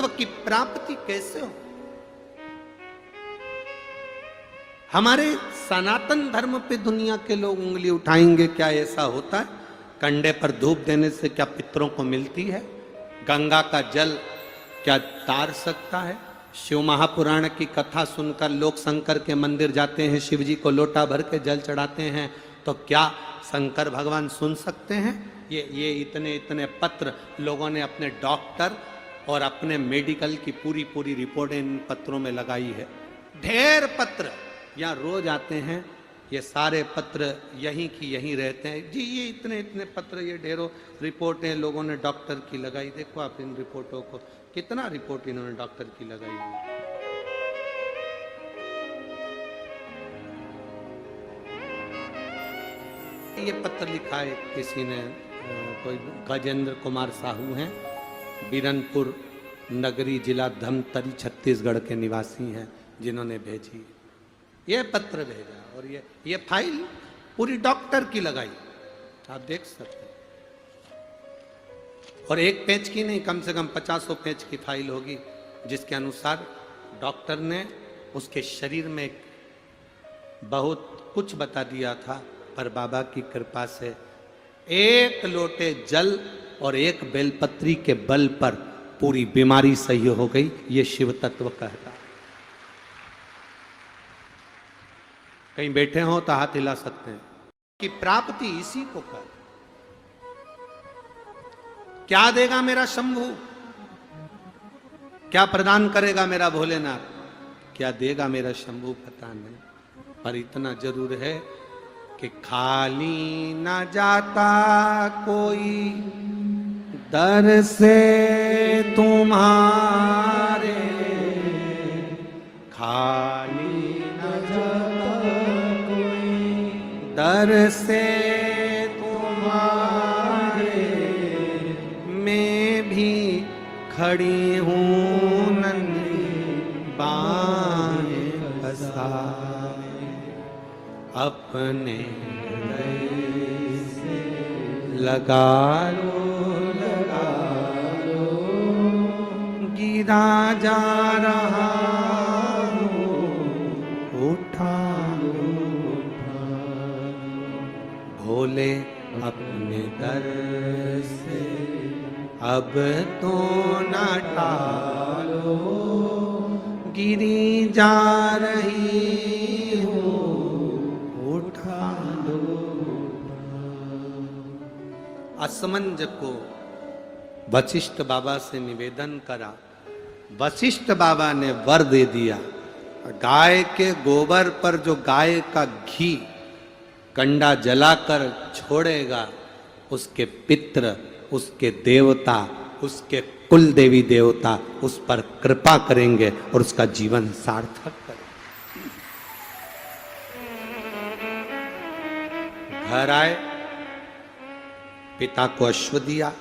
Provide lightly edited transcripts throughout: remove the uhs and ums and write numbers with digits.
तत्व की प्राप्ति कैसे हो? हमारे सनातन धर्म पे दुनिया के लोग उंगली उठाएंगे, क्या ऐसा होता है? कंडे पर धूप देने से क्या पितरों को मिलती है? गंगा का जल क्या तार सकता है? शिव महापुराण की कथा सुनकर लोग शंकर के मंदिर जाते हैं, शिव जी को लोटा भर के जल चढ़ाते हैं, तो क्या शंकर भगवान सुन सकते हैं? ये इतने इतने पत्र लोगों ने अपने डॉक्टर और अपने मेडिकल की पूरी पूरी रिपोर्टें इन पत्रों में लगाई है। ढेर पत्र यहाँ रोज आते हैं, ये सारे पत्र यहीं की यहीं रहते हैं जी। ये इतने इतने पत्र, ये ढेरों रिपोर्टें लोगों ने डॉक्टर की लगाई। देखो आप इन रिपोर्टों को, कितना रिपोर्ट इन्होंने डॉक्टर की लगाई है। ये पत्र लिखा है किसी ने, कोई गजेंद्र कुमार साहू हैं, बीरनपुर नगरी जिला धमतरी छत्तीसगढ़ के निवासी हैं, जिन्होंने भेजी ये पत्र भेजा। और ये फाइल पूरी डॉक्टर की लगाई, आप देख सकते हैं। और एक पेज की नहीं, कम से कम 50 पेज की फाइल होगी, जिसके अनुसार डॉक्टर ने उसके शरीर में बहुत कुछ बता दिया था, पर बाबा की कृपा से एक लोटे जल और एक बेलपत्री के बल पर पूरी बीमारी सही हो गई। ये शिव तत्व कहता है। कहीं बैठे हो तो हाथ हिला सकते हैं कि प्राप्ति इसी को कर। क्या देगा मेरा शंभू, क्या प्रदान करेगा मेरा भोलेनाथ, क्या देगा मेरा शंभू पता नहीं, पर इतना जरूर है कि खाली न जाता कोई दर से तुम्हारे, खाली न जाता कोई दर से तुम्हारे, मैं भी खड़ी हूँ नन्ही बाहें पसारे, अपने हृदय से लगा लो, गिरा जा रहा हूँ, उठा भोले अपने दर से अब तो न टालो, गिरी जा रही हूँ, उठा लो। असमंज को वशिष्ठ बाबा से निवेदन करा, वशिष्ठ बाबा ने वर दे दिया, गाय के गोबर पर जो गाय का घी कंडा जलाकर छोड़ेगा, उसके पित्र, उसके देवता, उसके कुल देवी देवता उस पर कृपा करेंगे और उसका जीवन सार्थक करेंगे। घर आए, पिता को अश्व दिया,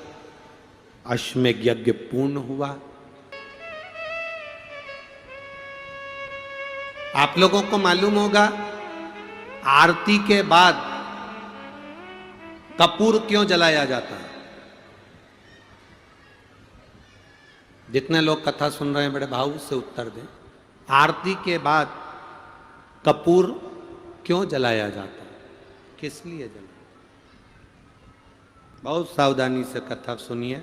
अश्वमेध यज्ञ पूर्ण हुआ। आप लोगों को मालूम होगा आरती के बाद कपूर क्यों जलाया जाता है? जितने लोग कथा सुन रहे हैं बड़े भाव से उत्तर दें। आरती के बाद कपूर क्यों जलाया जाता है, किस लिए जलाया? बहुत सावधानी से कथा सुनिए,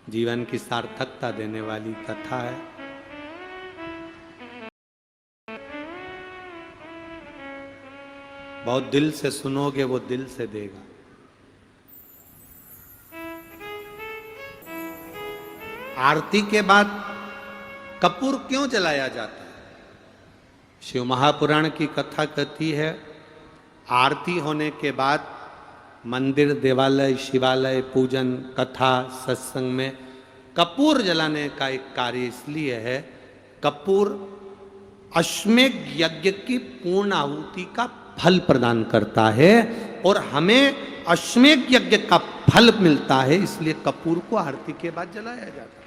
जीवन की सार्थकता देने वाली कथा है। बहुत दिल से सुनोगे, वो दिल से देगा। आरती के बाद कपूर क्यों जलाया जाता है? शिव महापुराण की कथा कहती है, आरती होने के बाद मंदिर, देवालय, शिवालय, पूजन, कथा, सत्संग में कपूर जलाने का एक कार्य इसलिए है, कपूर अश्वमेध यज्ञ की पूर्ण आहुति का फल प्रदान करता है और हमें अश्वमेध यज्ञ का फल मिलता है, इसलिए कपूर को आरती के बाद जलाया जाता है।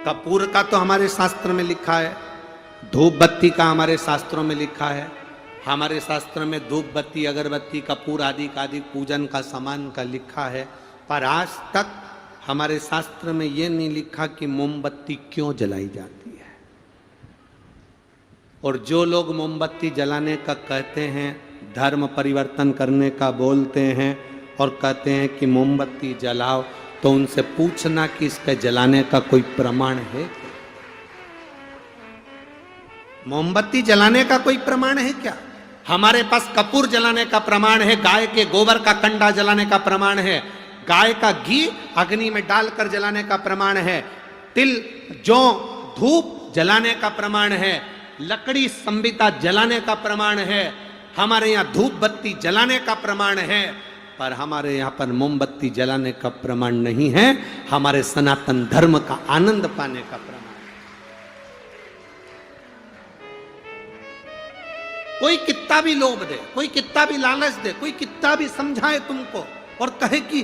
कपूर का तो हमारे शास्त्र में लिखा है, धूप बत्ती का हमारे शास्त्रों में लिखा है, हमारे शास्त्र में धूप बत्ती अगरबत्ती कपूर आदि का आदि पूजन का सामान का लिखा है, पर आज तक हमारे शास्त्र में यह नहीं लिखा कि मोमबत्ती क्यों जलाई जाती है। और जो लोग मोमबत्ती जलाने का कहते हैं, धर्म परिवर्तन करने का बोलते हैं और कहते हैं कि मोमबत्ती जलाओ, तो उनसे पूछना कि इसके जलाने का कोई प्रमाण है क्या? मोमबत्ती जलाने का कोई प्रमाण है क्या? हमारे पास कपूर जलाने का प्रमाण है, गाय के गोबर का कंडा जलाने का प्रमाण है, गाय का घी अग्नि में डालकर जलाने का प्रमाण है, तिल जौ धूप जलाने का प्रमाण है, लकड़ी संबिता जलाने का प्रमाण है, हमारे यहाँ धूप बत्ती जलाने का प्रमाण है, पर हमारे यहाँ पर मोमबत्ती जलाने का प्रमाण नहीं है। हमारे सनातन धर्म का आनंद पाने का प्रमाण। कोई कितना भी लोभ दे, कोई कितना भी लालच दे, कोई कितना भी समझाए तुमको और कहे कि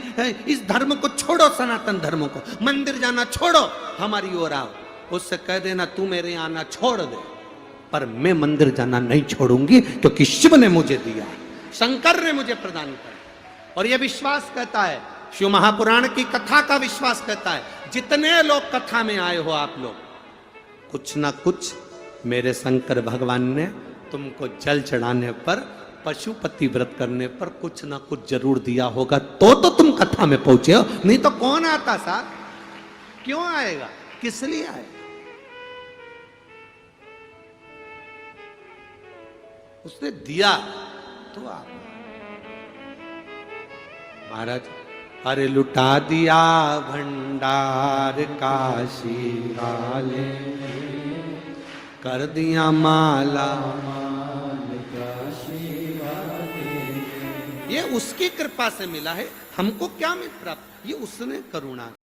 इस धर्म को छोड़ो, सनातन धर्म को, मंदिर जाना छोड़ो, हमारी ओर आओ, उससे कह देना तू मेरे यहाँ आना छोड़ दे, पर मैं मंदिर जाना नहीं छोड़ूंगी, क्योंकि शिव ने मुझे दिया, शंकर ने मुझे प्रदान किया। और यह विश्वास कहता है, शिव महापुराण की कथा का विश्वास कहता है, जितने लोग कथा में आए हो आप लोग, कुछ ना कुछ मेरे शंकर भगवान ने तुमको जल चढ़ाने पर, पशुपति व्रत करने पर कुछ ना कुछ जरूर दिया होगा, तो तुम कथा में पहुंचे हो, नहीं तो कौन आता साथ? क्यों आएगा? किस लिए आएगा? उसने दिया तो आप। महाराज, अरे लुटा दिया भंडार काशी वाले, कर दिया माला काशी वाले। ये उसकी कृपा से मिला है, हमको क्या मिल प्राप्त? ये उसने करुणा